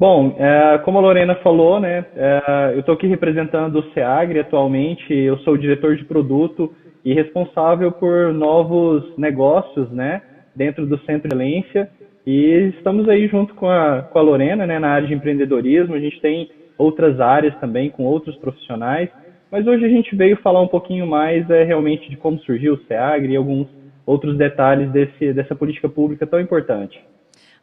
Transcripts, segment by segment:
Bom, como a Lorena falou, né, eu estou aqui representando o SEAGRE atualmente. Eu sou o diretor de produto e responsável por novos negócios, né, dentro do Centro de Excelência. E estamos aí junto com a Lorena, né, na área de empreendedorismo. A gente tem outras áreas também com outros profissionais, mas hoje a gente veio falar um pouquinho mais realmente de como surgiu o SEAGRE e alguns outros detalhes dessa política pública tão importante.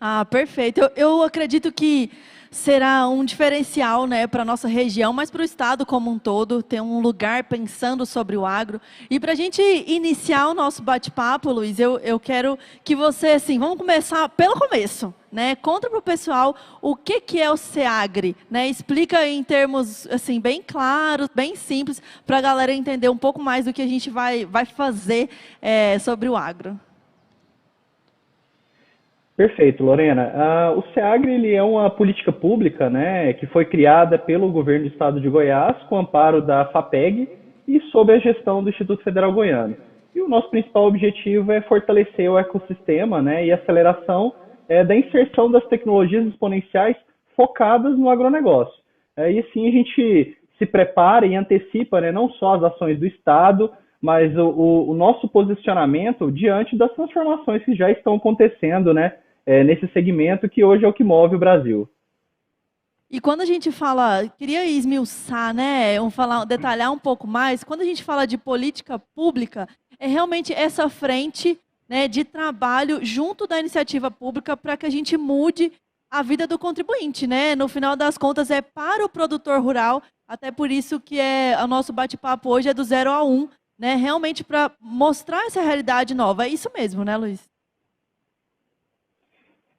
Ah, perfeito. Eu acredito que será um diferencial, né, para a nossa região, mas para o estado como um todo, ter um lugar pensando sobre o agro. E para a gente iniciar o nosso bate-papo, Luiz, eu quero que você, assim, vamos começar pelo começo, né? Conta para o pessoal o que é o SEAGRE, né? Explica em termos, assim, bem claros, bem simples, para a galera entender um pouco mais do que a gente vai fazer sobre o agro. Perfeito, Lorena. O SEAGRE ele é uma política pública, né, que foi criada pelo governo do estado de Goiás, com amparo da FAPEG e sob a gestão do Instituto Federal Goiano. E o nosso principal objetivo é fortalecer o ecossistema, né, e aceleração da inserção das tecnologias exponenciais focadas no agronegócio. E assim a gente se prepara e antecipa, né, não só as ações do Estado, mas o nosso posicionamento diante das transformações que já estão acontecendo, né, nesse segmento que hoje é o que move o Brasil. E quando a gente fala, queria esmiuçar, né, detalhar um pouco mais, quando a gente fala de política pública, é realmente essa frente, né, de trabalho junto da iniciativa pública para que a gente mude a vida do contribuinte, né? No final das contas é para o produtor rural, até por isso que o nosso bate-papo hoje é do 0 a 1, né? Realmente para mostrar essa realidade nova. É isso mesmo, né, Luiz?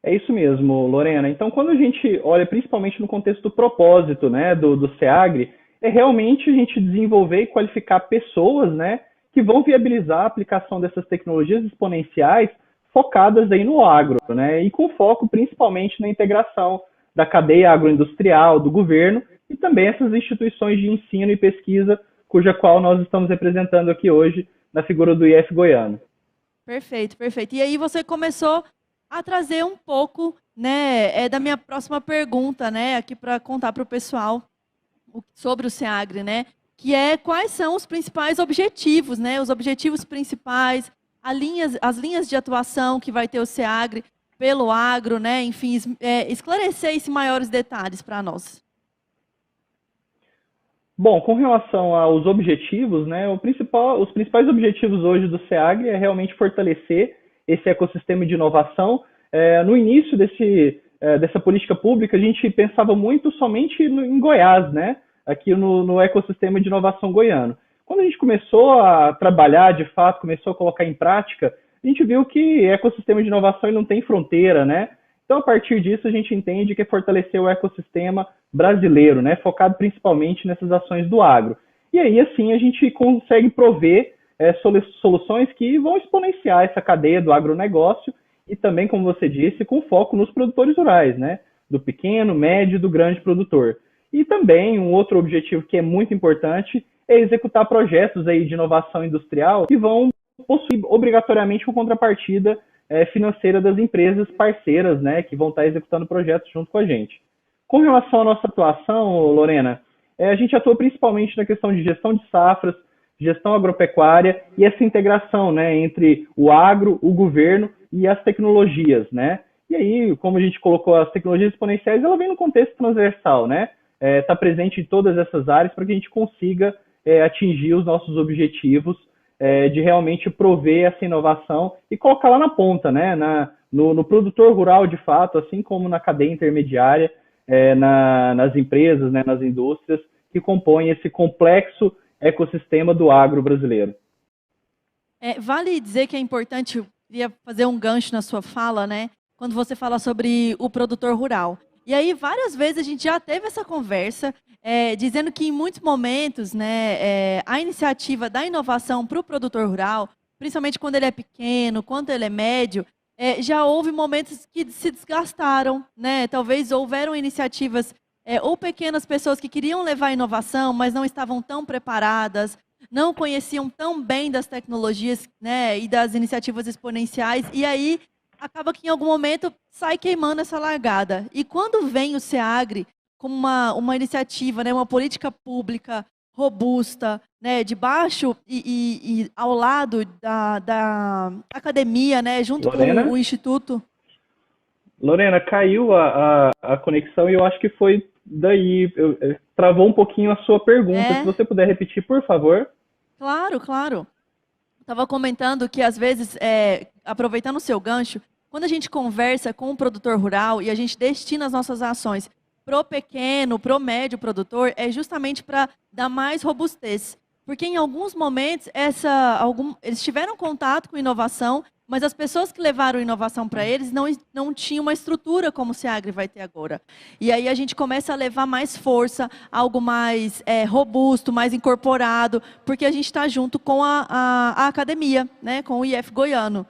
É isso mesmo, Lorena. Então, quando a gente olha principalmente no contexto do propósito, né, do SEAGRE, é realmente a gente desenvolver e qualificar pessoas, né, que vão viabilizar a aplicação dessas tecnologias exponenciais focadas aí no agro, né, e com foco principalmente na integração da cadeia agroindustrial, do governo e também essas instituições de ensino e pesquisa, cuja qual nós estamos representando aqui hoje na figura do IF Goiano. Perfeito, perfeito. E aí você começou a trazer um pouco, né, da minha próxima pergunta, né, aqui para contar para o pessoal sobre o SEAGRE, né, que é quais são os principais objetivos, né, os objetivos principais, as linhas de atuação que vai ter o SEAGRE pelo agro, né, enfim, esclarecer esses maiores detalhes para nós. Bom, com relação aos objetivos, né, os principais objetivos hoje do SEAGRE é realmente fortalecer esse ecossistema de inovação. No início dessa política pública, a gente pensava muito somente em Goiás, né, aqui no ecossistema de inovação goiano. Quando a gente começou a trabalhar, de fato, começou a colocar em prática, a gente viu que ecossistema de inovação ele não tem fronteira, né? Então, a partir disso, a gente entende que é fortalecer o ecossistema brasileiro, né, focado principalmente nessas ações do agro. E aí, assim, a gente consegue prover soluções que vão exponenciar essa cadeia do agronegócio e também, como você disse, com foco nos produtores rurais, né, do pequeno, médio e do grande produtor. E também um outro objetivo que é muito importante é executar projetos aí de inovação industrial que vão possuir obrigatoriamente uma contrapartida financeira das empresas parceiras, né, que vão estar executando projetos junto com a gente. Com relação à nossa atuação, Lorena, a gente atua principalmente na questão de gestão de safras, gestão agropecuária e essa integração, né, entre o agro, o governo e as tecnologias, né? E aí, como a gente colocou, as tecnologias exponenciais, ela vem no contexto transversal, né? Está presente em todas essas áreas para que a gente consiga atingir os nossos objetivos de realmente prover essa inovação e colocar lá na ponta, né? No produtor rural, de fato, assim como na cadeia intermediária, nas empresas, né, nas indústrias que compõem esse complexo ecossistema do agro brasileiro. Vale dizer que é importante, eu queria fazer um gancho na sua fala, né? Quando você fala sobre o produtor rural. E aí, várias vezes a gente já teve essa conversa, dizendo que em muitos momentos, né, a iniciativa da inovação para o produtor rural, principalmente quando ele é pequeno, quando ele é médio, já houve momentos que se desgastaram, né? Talvez houveram iniciativas ou pequenas pessoas que queriam levar a inovação, mas não estavam tão preparadas, não conheciam tão bem das tecnologias, né, e das iniciativas exponenciais, e aí acaba que em algum momento sai queimando essa largada. E quando vem o SEAGRE como uma iniciativa, né, uma política pública robusta, né, de baixo e ao lado da academia, né, junto com Lorena? o Instituto. Lorena, caiu a conexão e eu acho que foi daí. Travou um pouquinho a sua pergunta. Se É, você puder repetir, por favor. claro, claro. Estava comentando que, às vezes, aproveitando o seu gancho, quando a gente conversa com o produtor rural e a gente destina as nossas ações pro pequeno, pro médio produtor, é justamente para dar mais robustez. Porque em alguns momentos eles tiveram contato com inovação, mas as pessoas que levaram inovação para eles não tinham uma estrutura como o Seagre vai ter agora. E aí a gente começa a levar mais força, algo mais robusto, mais incorporado, porque a gente está junto com a academia, né, com o IF Goiano.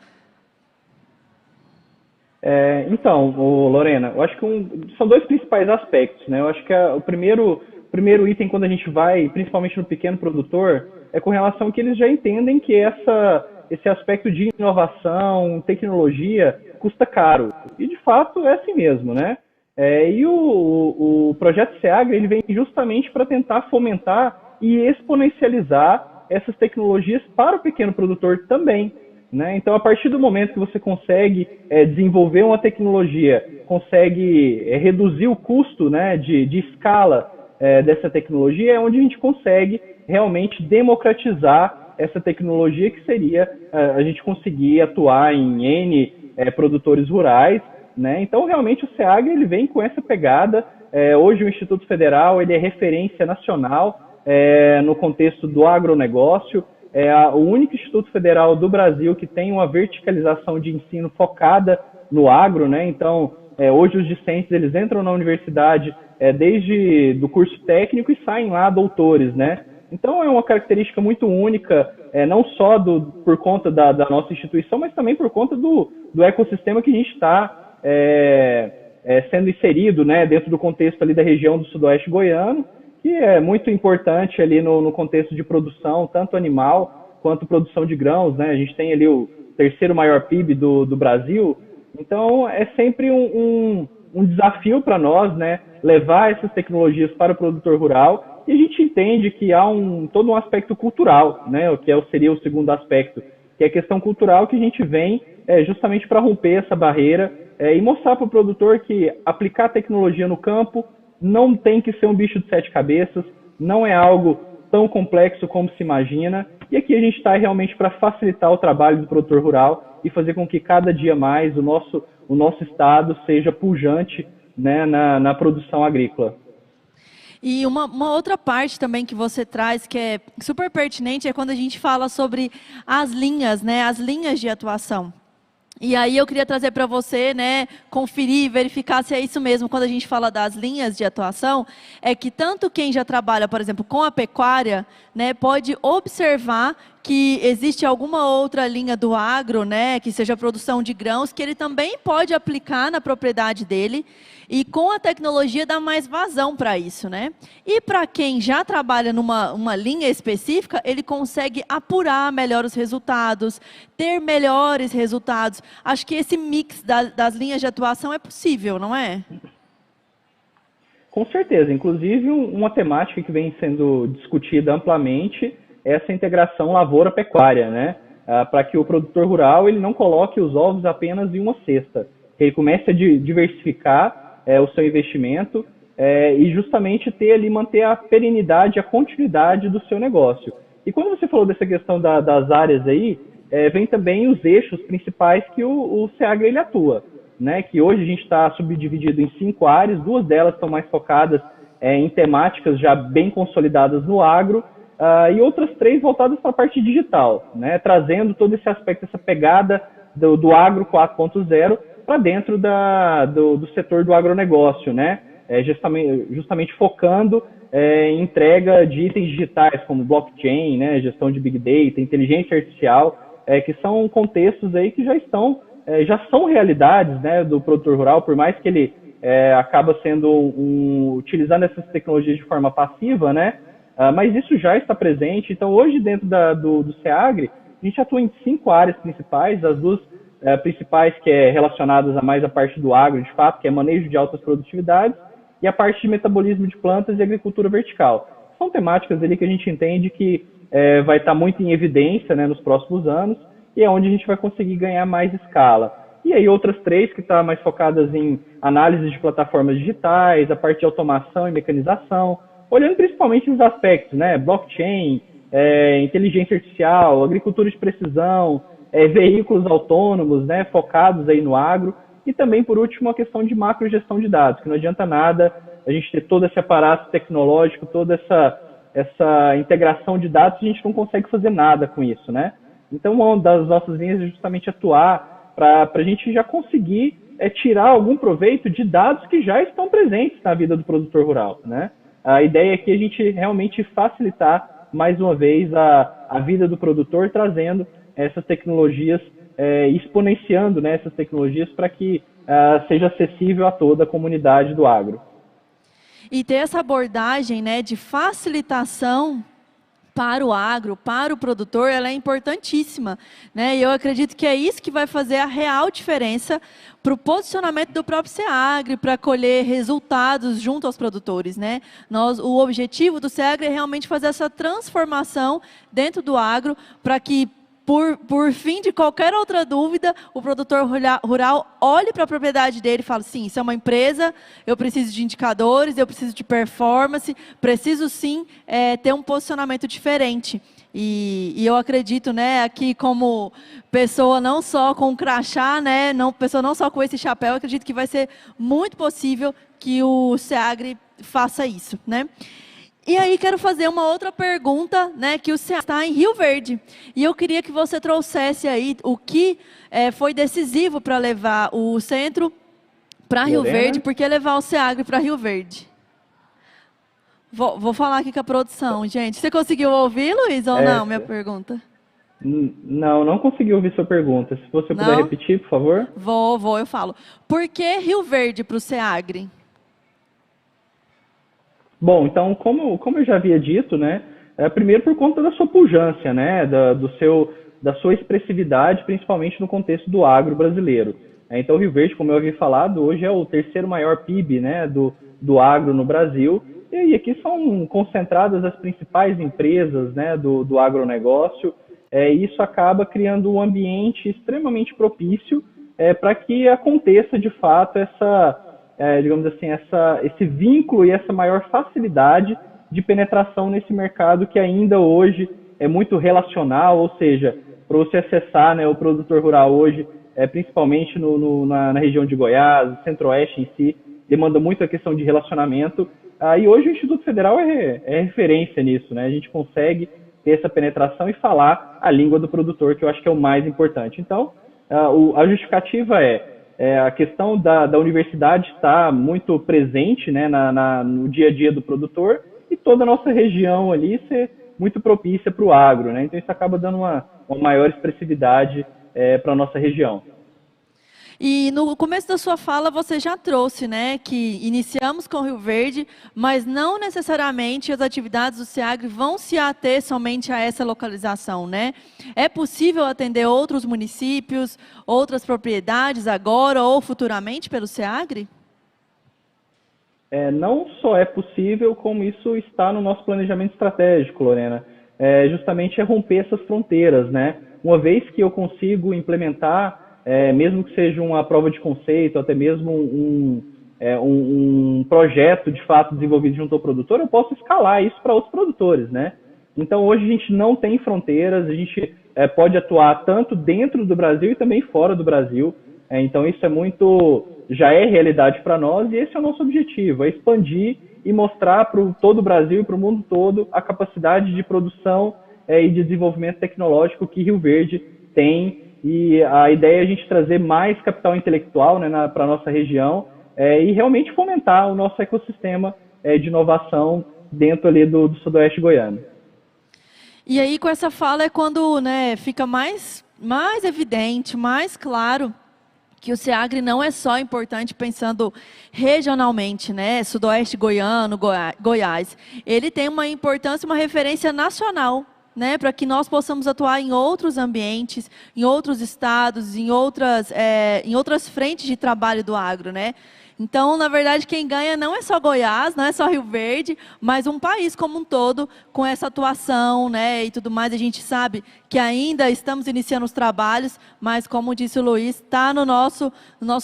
Então, Lorena, eu acho que são dois principais aspectos, né? Eu acho que o primeiro item, quando a gente vai, principalmente no pequeno produtor, é com relação que eles já entendem que esse aspecto de inovação, tecnologia, custa caro. E, de fato, é assim mesmo, né? E o projeto SEAGRE, ele vem justamente para tentar fomentar e exponencializar essas tecnologias para o pequeno produtor também. Né? Então, a partir do momento que você consegue desenvolver uma tecnologia, consegue reduzir o custo, né, de escala dessa tecnologia, é onde a gente consegue realmente democratizar essa tecnologia, que seria a gente conseguir atuar em N produtores rurais. Né? Então, realmente, o SEAGRE ele vem com essa pegada. Hoje, o Instituto Federal ele é referência nacional no contexto do agronegócio. É o único instituto federal do Brasil que tem uma verticalização de ensino focada no agro, né? Então, hoje os discentes eles entram na universidade desde do curso técnico e saem lá doutores, né? Então, é uma característica muito única, não só por conta da nossa instituição, mas também por conta do ecossistema que a gente está sendo inserido, né? Dentro do contexto ali da região do sudoeste goiano, que é muito importante ali no contexto de produção, tanto animal quanto produção de grãos, né? A gente tem ali o terceiro maior PIB do Brasil, então é sempre um desafio para nós, né? Levar essas tecnologias para o produtor rural, e a gente entende que há todo um aspecto cultural, né? O que seria o segundo aspecto, que é a questão cultural, que a gente vem justamente para romper essa barreira e mostrar para o produtor que aplicar tecnologia no campo não tem que ser um bicho de sete cabeças, não é algo tão complexo como se imagina. E aqui a gente está realmente para facilitar o trabalho do produtor rural e fazer com que cada dia mais o nosso estado seja pujante, né, na produção agrícola. E uma outra parte também que você traz, que é super pertinente, é quando a gente fala sobre as linhas, né, as linhas de atuação. E aí eu queria trazer para você, né, conferir, verificar se é isso mesmo. Quando a gente fala das linhas de atuação, é que tanto quem já trabalha, por exemplo, com a pecuária, né, pode observar que existe alguma outra linha do agro, né, que seja a produção de grãos, que ele também pode aplicar na propriedade dele, e com a tecnologia dá mais vazão para isso, né? E para quem já trabalha numa linha específica, ele consegue apurar melhor os resultados, ter melhores resultados. Acho que esse mix das linhas de atuação é possível, não é? Com certeza. Inclusive, uma temática que vem sendo discutida amplamente é essa integração lavoura-pecuária, né? Para que o produtor rural ele não coloque os ovos apenas em uma cesta, que ele comece a diversificar o seu investimento e justamente manter a perenidade, a continuidade do seu negócio. E quando você falou dessa questão das áreas aí, vem também os eixos principais que o SEAGRE ele atua, né? Que hoje a gente está subdividido em 5 áreas, 2 delas estão mais focadas em temáticas já bem consolidadas no agro, e outras 3 voltadas para a parte digital, né? Trazendo todo esse aspecto, essa pegada do agro 4.0 para dentro do setor do agronegócio, né? Justamente focando em entrega de itens digitais como blockchain, né? Gestão de big data, inteligência artificial, que são contextos aí que já são realidades, né, do produtor rural, por mais que ele acaba sendo utilizando essas tecnologias de forma passiva, né? Mas isso já está presente. Então, hoje, dentro do SEAGRE, a gente atua em 5 áreas principais, as 2 principais, que é relacionadas a mais a parte do agro, de fato, que é manejo de altas produtividades, e a parte de metabolismo de plantas e agricultura vertical. São temáticas ali que a gente entende que vai estar muito em evidência, né, nos próximos anos, e é onde a gente vai conseguir ganhar mais escala. E aí outras 3 que estão mais focadas em análise de plataformas digitais, a parte de automação e mecanização, olhando principalmente nos aspectos, né, blockchain, inteligência artificial, agricultura de precisão, veículos autônomos, né, focados aí no agro, e também, por último, a questão de macrogestão de dados, que não adianta nada a gente ter todo esse aparato tecnológico, toda essa integração de dados, a gente não consegue fazer nada com isso, né? Então, uma das nossas linhas é justamente atuar para a gente já conseguir tirar algum proveito de dados que já estão presentes na vida do produtor rural, né? A ideia aqui é a gente realmente facilitar, mais uma vez, a vida do produtor, trazendo essas tecnologias, exponenciando, né, essas tecnologias para que seja acessível a toda a comunidade do agro. E ter essa abordagem, né, de facilitação para o agro, para o produtor, ela é importantíssima, né? E eu acredito que é isso que vai fazer a real diferença para o posicionamento do próprio SEAGRE, para colher resultados junto aos produtores, né? O objetivo do SEAGRE é realmente fazer essa transformação dentro do agro, para que, por fim de qualquer outra dúvida, o produtor rural olhe para a propriedade dele e fale, sim, isso é uma empresa, eu preciso de indicadores, eu preciso de performance, preciso sim ter um posicionamento diferente. E eu acredito, né, aqui como pessoa não só com crachá, né, pessoa não só com esse chapéu, eu acredito que vai ser muito possível que o SEAGRE faça isso, né? E aí quero fazer uma outra pergunta, né, que o SEAGRE está em Rio Verde. E eu queria que você trouxesse aí o que foi decisivo para levar o centro para Rio Verde, por que levar o SEAGRE para Rio Verde? Vou falar aqui com a produção, gente. Você conseguiu ouvir, Luiz, ou não, minha pergunta? Não consegui ouvir sua pergunta. Se você puder repetir, por favor. Eu falo. Por que Rio Verde para o SEAGRE? Bom, então, como eu já havia dito, né, primeiro por conta da sua pujança, né, da sua expressividade, principalmente no contexto do agro brasileiro. Então, o Rio Verde, como eu havia falado, hoje é o 3º maior PIB, né, do agro no Brasil, e aqui são concentradas as principais empresas, né, do agronegócio, e isso acaba criando um ambiente extremamente propício para que aconteça, de fato, digamos assim, esse vínculo e essa maior facilidade de penetração nesse mercado que ainda hoje é muito relacional, ou seja, para você acessar, né, o produtor rural hoje, principalmente na região de Goiás, Centro-Oeste em si, demanda muito a questão de relacionamento, e hoje o Instituto Federal é referência nisso, né? A gente consegue ter essa penetração e falar a língua do produtor, que eu acho que é o mais importante. Então, a justificativa a questão da universidade estar muito presente, né, no dia a dia do produtor, e toda a nossa região ali ser muito propícia para o agro, né? Então isso acaba dando uma maior expressividade para a nossa região. E no começo da sua fala você já trouxe, né, que iniciamos com Rio Verde, mas não necessariamente as atividades do SEAGRE vão se ater somente a essa localização, né? É possível atender outros municípios, outras propriedades agora ou futuramente pelo SEAGRE? Não só é possível, como isso está no nosso planejamento estratégico, Lorena. Justamente romper essas fronteiras, né? Uma vez que eu consigo implementar, mesmo que seja uma prova de conceito, até mesmo um projeto de fato desenvolvido junto ao produtor, eu posso escalar isso para outros produtores, né? Então hoje a gente não tem fronteiras, a gente pode atuar tanto dentro do Brasil e também fora do Brasil. Então isso já é realidade para nós, e esse é o nosso objetivo, expandir e mostrar para todo o Brasil e para o mundo todo a capacidade de produção e de desenvolvimento tecnológico que Rio Verde tem. E a ideia é a gente trazer mais capital intelectual, né, para a nossa região e realmente fomentar o nosso ecossistema de inovação dentro ali do sudoeste goiano. E aí com essa fala é quando, né, fica mais evidente, mais claro que o SEAGRE não é só importante pensando regionalmente, né, sudoeste goiano, Goiás. Ele tem uma importância, uma referência nacional, né, para que nós possamos atuar em outros ambientes, em outros estados, em outras frentes de trabalho do agro, né? Então, na verdade, quem ganha não é só Goiás, não é só Rio Verde, mas um país como um todo, com essa atuação, né, e tudo mais. A gente sabe que ainda estamos iniciando os trabalhos, mas, como disse o Luiz, está no nosso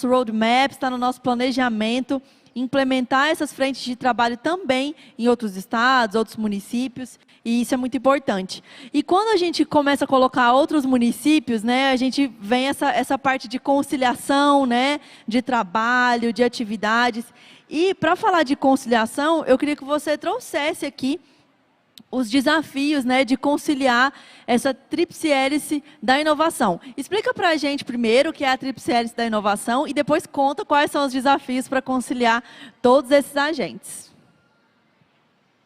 roadmap, está no nosso planejamento, implementar essas frentes de trabalho também em outros estados, outros municípios, e isso é muito importante. E quando a gente começa a colocar outros municípios, né, a gente vem essa parte de conciliação, né, de trabalho, de atividades. E para falar de conciliação, eu queria que você trouxesse aqui os desafios, né, de conciliar essa tríplice hélice da inovação. Explica para a gente primeiro o que é a tríplice hélice da inovação e depois conta quais são os desafios para conciliar todos esses agentes.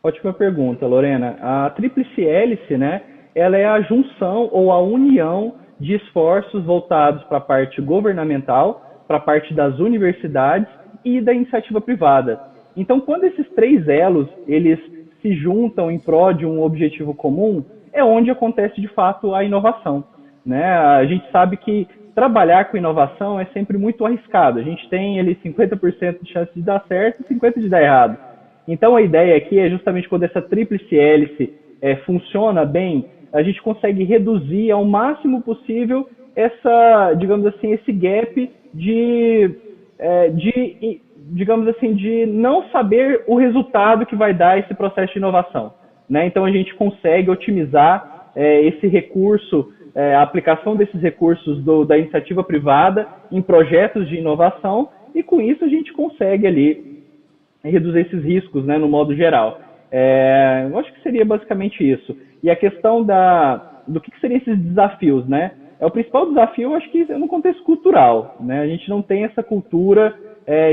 Ótima pergunta, Lorena. A tríplice hélice, né, ela é a junção ou a união de esforços voltados para a parte governamental, para a parte das universidades e da iniciativa privada. Então, quando esses três elos, eles se juntam em prol de um objetivo comum, é onde acontece de fato a inovação, né? A gente sabe que trabalhar com inovação é sempre muito arriscado. A gente tem ali 50% de chance de dar certo e 50% de dar errado. Então a ideia aqui é justamente quando essa tríplice hélice funciona bem, a gente consegue reduzir ao máximo possível digamos assim, esse gap digamos assim, de não saber o resultado que vai dar esse processo de inovação, né? Então a gente consegue otimizar esse recurso, a aplicação desses recursos da iniciativa privada em projetos de inovação, e com isso a gente consegue ali reduzir esses riscos, né, no modo geral. Eu acho que seria basicamente isso. E a questão do que seriam esses desafios, né? O principal desafio, eu acho que é no contexto cultural, né? A gente não tem essa cultura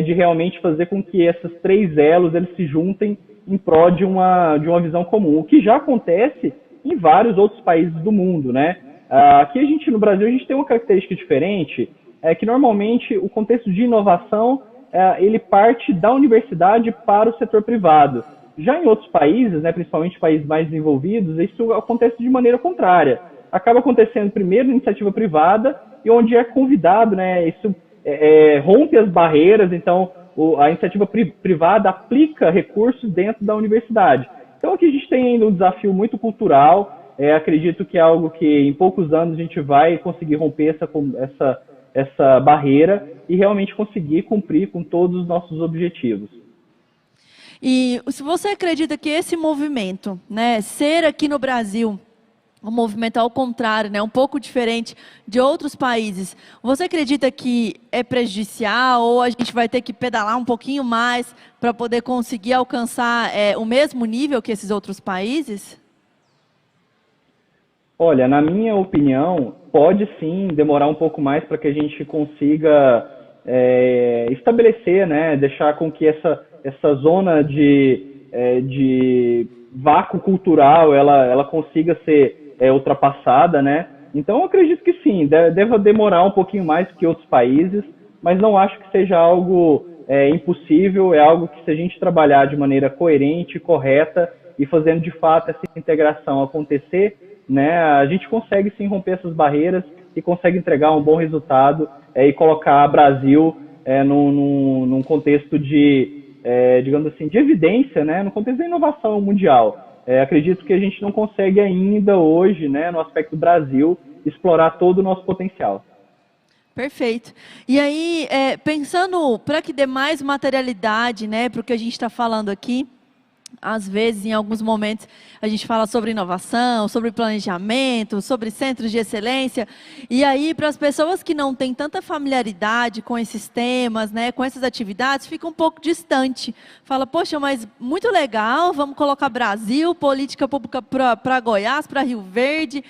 de realmente fazer com que esses três elos eles se juntem em prol de uma visão comum, o que já acontece em vários outros países do mundo, né? Aqui no Brasil, a gente tem uma característica diferente, que normalmente o contexto de inovação, ele parte da universidade para o setor privado. Já em outros países, né, principalmente países mais desenvolvidos, isso acontece de maneira contrária. Acaba acontecendo primeiro na iniciativa privada, e onde é convidado, né, isso rompe as barreiras, então a iniciativa privada aplica recursos dentro da universidade. Então aqui a gente tem ainda um desafio muito cultural, acredito que é algo que em poucos anos a gente vai conseguir romper essa barreira e realmente conseguir cumprir com todos os nossos objetivos. E se você acredita que esse movimento, né, ser aqui no Brasil, um movimento ao contrário, né, um pouco diferente de outros países, você acredita que é prejudicial ou a gente vai ter que pedalar um pouquinho mais para poder conseguir alcançar o mesmo nível que esses outros países? Olha, na minha opinião, pode sim demorar um pouco mais para que a gente consiga estabelecer, né, deixar com que essa zona de vácuo cultural ela consiga ser ultrapassada, né? Então, eu acredito que sim, deva demorar um pouquinho mais que outros países, mas não acho que seja algo impossível, é algo que, se a gente trabalhar de maneira coerente, correta e fazendo de fato essa integração acontecer, né, a gente consegue sim romper essas barreiras e consegue entregar um bom resultado e colocar o Brasil num contexto digamos assim, de evidência, né, no contexto da inovação mundial. Acredito que a gente não consegue ainda hoje, né, no aspecto Brasil, explorar todo o nosso potencial. Perfeito. E aí, pensando para que dê mais materialidade, né, para o que a gente está falando aqui, às vezes, em alguns momentos, a gente fala sobre inovação, sobre planejamento, sobre centros de excelência. E aí, para as pessoas que não têm tanta familiaridade com esses temas, né, com essas atividades, fica um pouco distante. Fala, poxa, mas muito legal, vamos colocar Brasil, política pública para Goiás, para Rio Verde.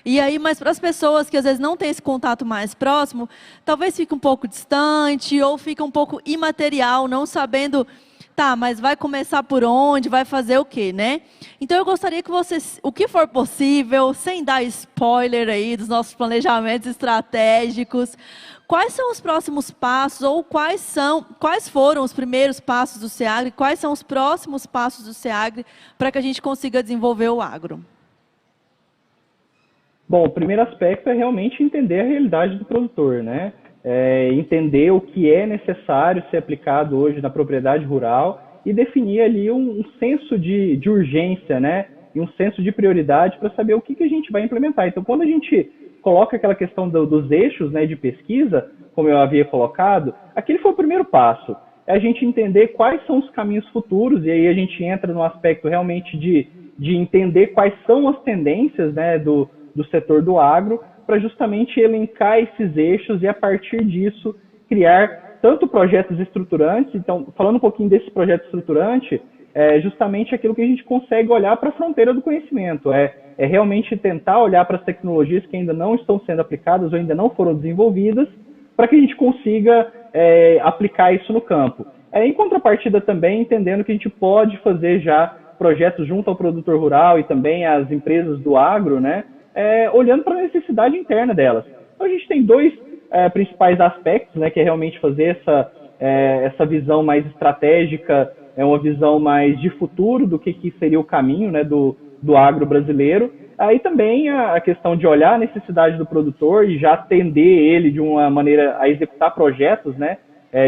E aí, mas para as pessoas que às vezes não têm esse contato mais próximo, talvez fique um pouco distante ou fique um pouco imaterial, não sabendo... Tá, mas vai começar por onde? Vai fazer o quê, né? Então, eu gostaria que você, o que for possível, sem dar spoiler aí dos nossos planejamentos estratégicos, quais são os próximos passos ou quais foram os primeiros passos do SEAGRE, quais são os próximos passos do SEAGRE para que a gente consiga desenvolver o agro? Bom, o primeiro aspecto é realmente entender a realidade do produtor, né? Entender o que é necessário ser aplicado hoje na propriedade rural e definir ali um senso de urgência, né? E um senso de prioridade para saber o que a gente vai implementar. Então, quando a gente coloca aquela questão dos eixos, né, de pesquisa, como eu havia colocado, aquele foi o primeiro passo. É a gente entender quais são os caminhos futuros, e aí a gente entra no aspecto realmente de entender quais são as tendências, né, do setor do agro, para justamente elencar esses eixos e, a partir disso, criar tanto projetos estruturantes. Então, falando um pouquinho desse projeto estruturante, é justamente aquilo que a gente consegue olhar para a fronteira do conhecimento, é realmente tentar olhar para as tecnologias que ainda não estão sendo aplicadas ou ainda não foram desenvolvidas, para que a gente consiga aplicar isso no campo. Em contrapartida também, entendendo que a gente pode fazer já projetos junto ao produtor rural e também às empresas do agro, né, olhando para a necessidade interna delas. Então, a gente tem dois principais aspectos, né, que é realmente fazer essa visão mais estratégica, uma visão mais de futuro do que seria o caminho, né, do agro brasileiro. Aí também a questão de olhar a necessidade do produtor e já atender ele de uma maneira a executar projetos, né,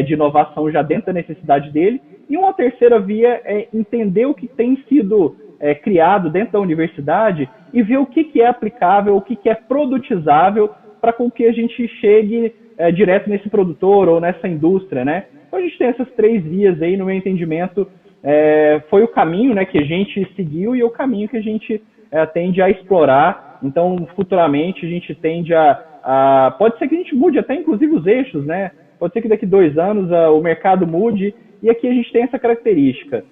de inovação já dentro da necessidade dele. E uma terceira via é entender o que tem sido criado dentro da universidade e ver o que é aplicável, o que é produtizável para com que a gente chegue direto nesse produtor ou nessa indústria, né? Então a gente tem essas três vias aí, no meu entendimento, foi o caminho, né, que a gente seguiu e o caminho que a gente tende a explorar. Então, futuramente, a gente tende pode ser que a gente mude até, inclusive, os eixos, né? Pode ser que daqui 2 anos o mercado mude, e aqui a gente tem essa característica.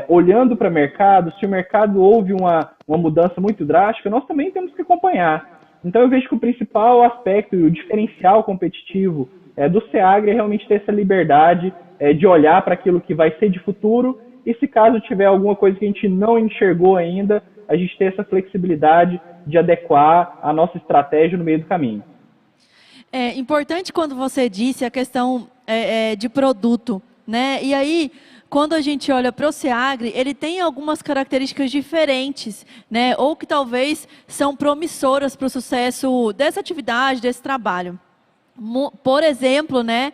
Olhando para o mercado, se o mercado houve uma mudança muito drástica, nós também temos que acompanhar. Então, eu vejo que o principal aspecto e o diferencial competitivo do SEAGRE é realmente ter essa liberdade de olhar para aquilo que vai ser de futuro, e se caso tiver alguma coisa que a gente não enxergou ainda, a gente ter essa flexibilidade de adequar a nossa estratégia no meio do caminho. É importante quando você disse a questão de produto, né? E aí, quando a gente olha para o SEAGRE, ele tem algumas características diferentes, né? Ou que talvez são promissoras para o sucesso dessa atividade, desse trabalho. Por exemplo, né,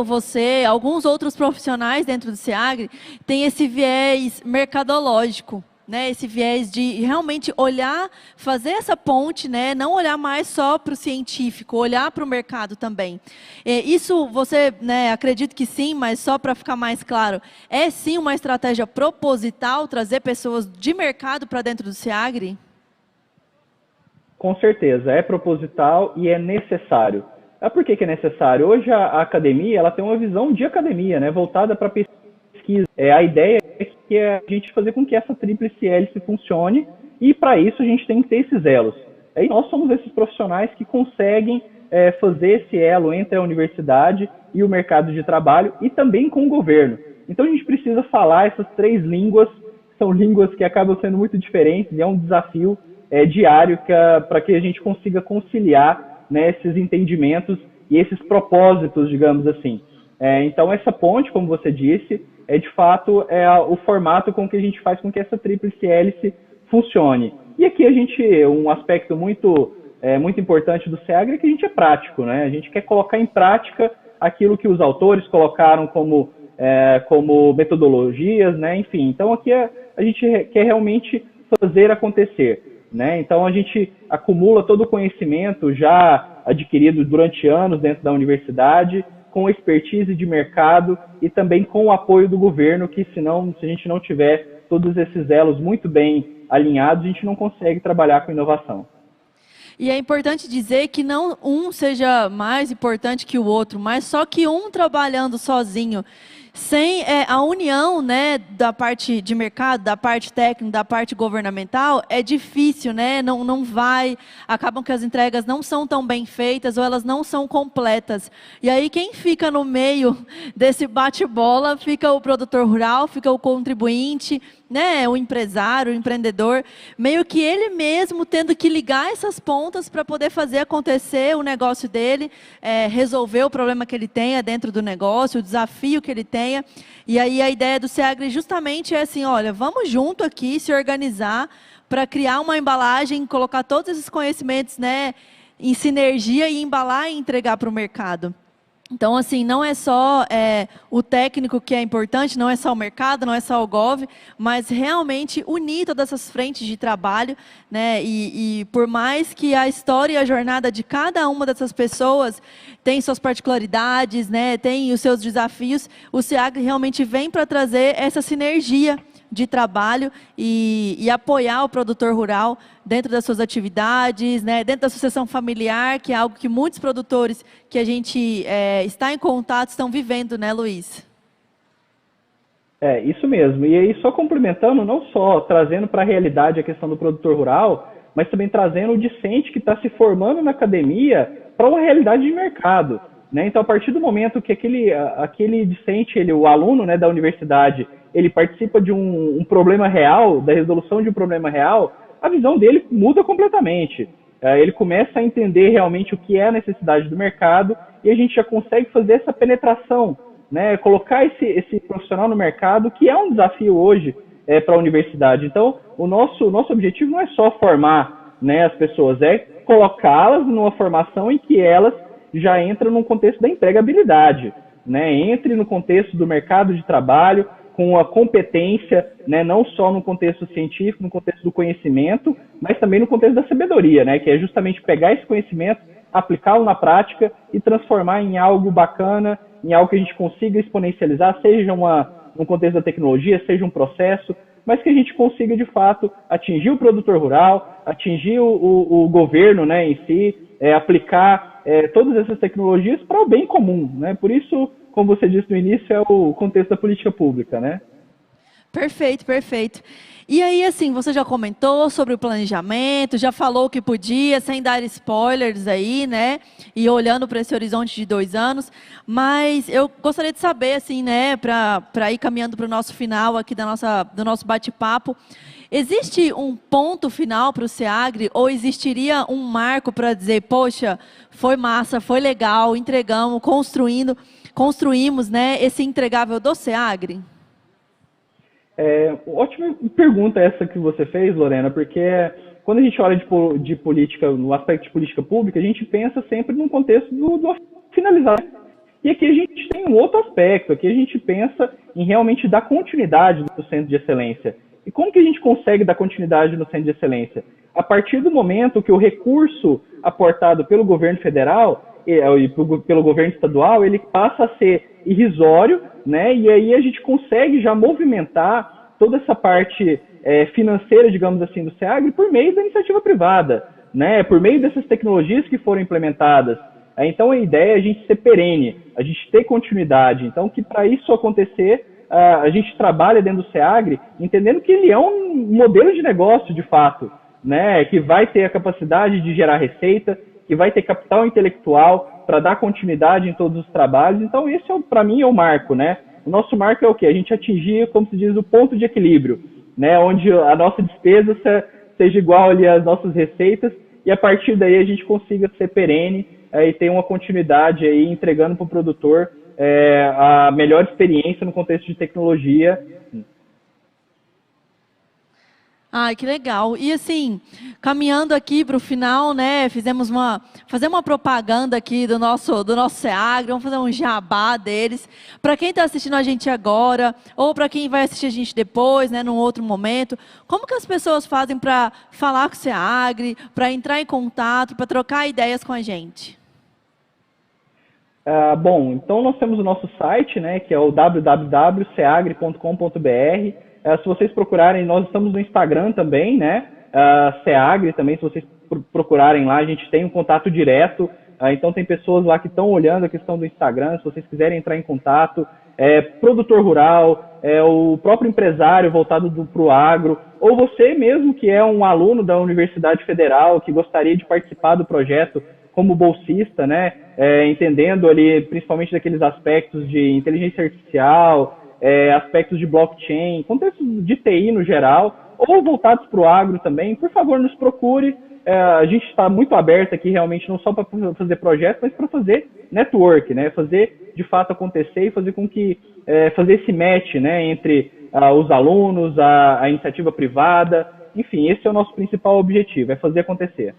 você, alguns outros profissionais dentro do SEAGRE têm esse viés mercadológico, né, esse viés de realmente olhar, fazer essa ponte, né, não olhar mais só para o científico, olhar para o mercado também. Isso você, né, acredito que sim, mas só para ficar mais claro, é sim uma estratégia proposital trazer pessoas de mercado para dentro do SEAGRE? Com certeza, é proposital e é necessário. Por que é necessário? Hoje a academia ela tem uma visão de academia, né, voltada para pesquisa. A ideia é que a gente fazer com que essa tríplice hélice funcione, e para isso a gente tem que ter esses elos. E nós somos esses profissionais que conseguem fazer esse elo entre a universidade e o mercado de trabalho e também com o governo. Então a gente precisa falar essas 3 línguas, são línguas que acabam sendo muito diferentes, e é um desafio diário para que a gente consiga conciliar, né, esses entendimentos e esses propósitos, digamos assim. Então, essa ponte, como você disse, de fato o formato com que a gente faz com que essa tríplice hélice funcione. E aqui um aspecto muito importante do SEAGRE é que a gente é prático, né? A gente quer colocar em prática aquilo que os autores colocaram como metodologias, né? Enfim, então aqui a gente quer realmente fazer acontecer. Né? Então, a gente acumula todo o conhecimento já adquirido durante anos dentro da universidade, com expertise de mercado e também com o apoio do governo, que se a gente não tiver todos esses elos muito bem alinhados, a gente não consegue trabalhar com inovação. E é importante dizer que não um seja mais importante que o outro, mas só que um trabalhando sozinho, sem a união, né, da parte de mercado, da parte técnica, da parte governamental, é difícil, né? Não vai, acabam que as entregas não são tão bem feitas ou elas não são completas. E aí quem fica no meio desse bate-bola fica o produtor rural, fica o contribuinte, né, o empresário, o empreendedor, meio que ele mesmo tendo que ligar essas pontas para poder fazer acontecer o negócio dele, resolver o problema que ele tenha dentro do negócio, o desafio que ele tem, tenha. E aí a ideia do SEAGRE justamente é assim, olha, vamos junto aqui se organizar para criar uma embalagem, colocar todos esses conhecimentos, né, em sinergia e embalar e entregar para o mercado. Então, assim, não é só o técnico que é importante, não é só o mercado, não é só o Gov, mas realmente unir todas essas frentes de trabalho, né? E por mais que a história e a jornada de cada uma dessas pessoas tem suas particularidades, né? Tem os seus desafios, o SEAGRE realmente vem para trazer essa sinergia de trabalho e apoiar o produtor rural dentro das suas atividades, né, dentro da sucessão familiar, que é algo que muitos produtores que a gente está em contato estão vivendo, né, Luiz? Isso mesmo. E aí, só complementando, não só trazendo para a realidade a questão do produtor rural, mas também trazendo o discente que está se formando na academia para uma realidade de mercado, né? Então, a partir do momento que aquele discente, o aluno, né, da universidade, ele participa de um problema real, da resolução de um problema real, a visão dele muda completamente. Ele começa a entender realmente o que é a necessidade do mercado e a gente já consegue fazer essa penetração, né? Colocar esse profissional no mercado, que é um desafio hoje para a universidade. Então, o nosso objetivo não é só formar, né, as pessoas, é colocá-las numa formação em que elas já entram no contexto da empregabilidade, né? Entre no contexto do mercado de trabalho, com a competência, né, não só no contexto científico, no contexto do conhecimento, mas também no contexto da sabedoria, né, que é justamente pegar esse conhecimento, aplicá-lo na prática e transformar em algo bacana, em algo que a gente consiga exponencializar, seja no contexto da tecnologia, seja um processo, mas que a gente consiga, de fato, atingir o produtor rural, atingir o governo, né, em si, aplicar todas essas tecnologias para o bem comum, né? Por isso, como você disse no início, é o contexto da política pública, né? Perfeito, perfeito. E aí, assim, você já comentou sobre o planejamento, já falou o que podia, sem dar spoilers aí, né? E olhando para esse horizonte de 2 anos. Mas eu gostaria de saber, assim, né, para ir caminhando para o nosso final aqui do nosso bate-papo, existe um ponto final para o SEAGRE ou existiria um marco para dizer, poxa, foi massa, foi legal, entregamos, construímos, né, esse entregável do SEAGRE? Ótima pergunta essa que você fez, Lorena, porque quando a gente olha de política, no aspecto de política pública, a gente pensa sempre no contexto do finalizar. E aqui a gente tem um outro aspecto, aqui a gente pensa em realmente dar continuidade no centro de excelência. E como que a gente consegue dar continuidade no centro de excelência? A partir do momento que o recurso aportado pelo governo federal e pelo governo estadual, ele passa a ser irrisório, né? E aí a gente consegue já movimentar toda essa parte financeira, digamos assim, do SEAGRE por meio da iniciativa privada, né? Por meio dessas tecnologias que foram implementadas. Então a ideia é a gente ser perene, a gente ter continuidade. Então que para isso acontecer, a gente trabalha dentro do SEAGRE entendendo que ele é um modelo de negócio de fato, né? Que vai ter a capacidade de gerar receita, que vai ter capital intelectual para dar continuidade em todos os trabalhos. Então, esse, para mim, é o marco, né? O nosso marco é o quê? A gente atingir, como se diz, o ponto de equilíbrio, né? Onde a nossa despesa seja igual ali às nossas receitas e, a partir daí, a gente consiga ser perene e ter uma continuidade aí, entregando para o produtor a melhor experiência no contexto de tecnologia. Ai, que legal. E assim, caminhando aqui para o final, né, fazer uma propaganda aqui do nosso SEAGRE, vamos fazer um jabá deles. Para quem está assistindo a gente agora, ou para quem vai assistir a gente depois, né, num outro momento, como que as pessoas fazem para falar com o SEAGRE, para entrar em contato, para trocar ideias com a gente? Bom, então nós temos o nosso site, né, que é o www.seagre.com.br. Se vocês procurarem, nós estamos no Instagram também, né? SEAGRE também, se vocês procurarem lá, a gente tem um contato direto. Então tem pessoas lá que estão olhando a questão do Instagram, se vocês quiserem entrar em contato. Produtor rural, o próprio empresário voltado para o agro, ou você mesmo que é um aluno da Universidade Federal, que gostaria de participar do projeto como bolsista, né? Entendendo ali principalmente daqueles aspectos de inteligência artificial, aspectos de blockchain, contexto de TI no geral, ou voltados para o agro também, por favor, nos procure. A gente está muito aberto aqui realmente, não só para fazer projetos, mas para fazer network, né? Fazer de fato acontecer e fazer com que fazer esse match, né, entre os alunos, a iniciativa privada, enfim, esse é o nosso principal objetivo, é fazer acontecer.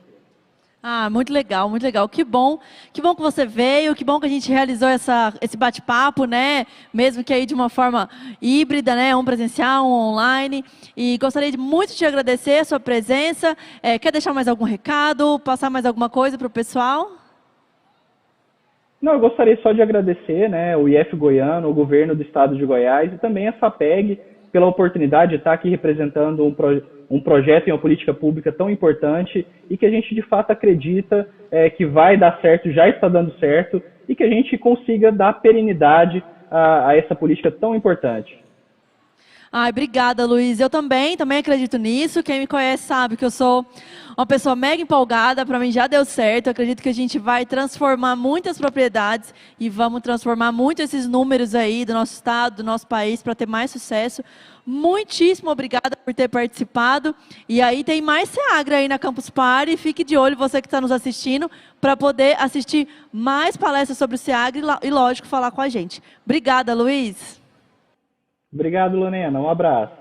Ah, muito legal, muito legal. Que bom que você veio, que bom que a gente realizou esse bate-papo, né? Mesmo que aí de uma forma híbrida, né? Um presencial, um online. E gostaria muito de agradecer a sua presença. Quer deixar mais algum recado, passar mais alguma coisa para o pessoal? Não, eu gostaria só de agradecer, né, o IF Goiano, o governo do estado de Goiás e também a FAPEG pela oportunidade de estar aqui representando um projeto e uma política pública tão importante e que a gente de fato acredita que vai dar certo, já está dando certo e que a gente consiga dar perenidade a essa política tão importante. Ai, obrigada, Luiz. Eu também acredito nisso. Quem me conhece sabe que eu sou uma pessoa mega empolgada. Para mim já deu certo. Eu acredito que a gente vai transformar muitas propriedades e vamos transformar muito esses números aí do nosso estado, do nosso país, para ter mais sucesso. Muitíssimo obrigada por ter participado. E aí tem mais Seagra aí na Campus Party. Fique de olho, você que está nos assistindo, para poder assistir mais palestras sobre o Seagra e, lógico, falar com a gente. Obrigada, Luiz. Obrigado, Lorena. Um abraço.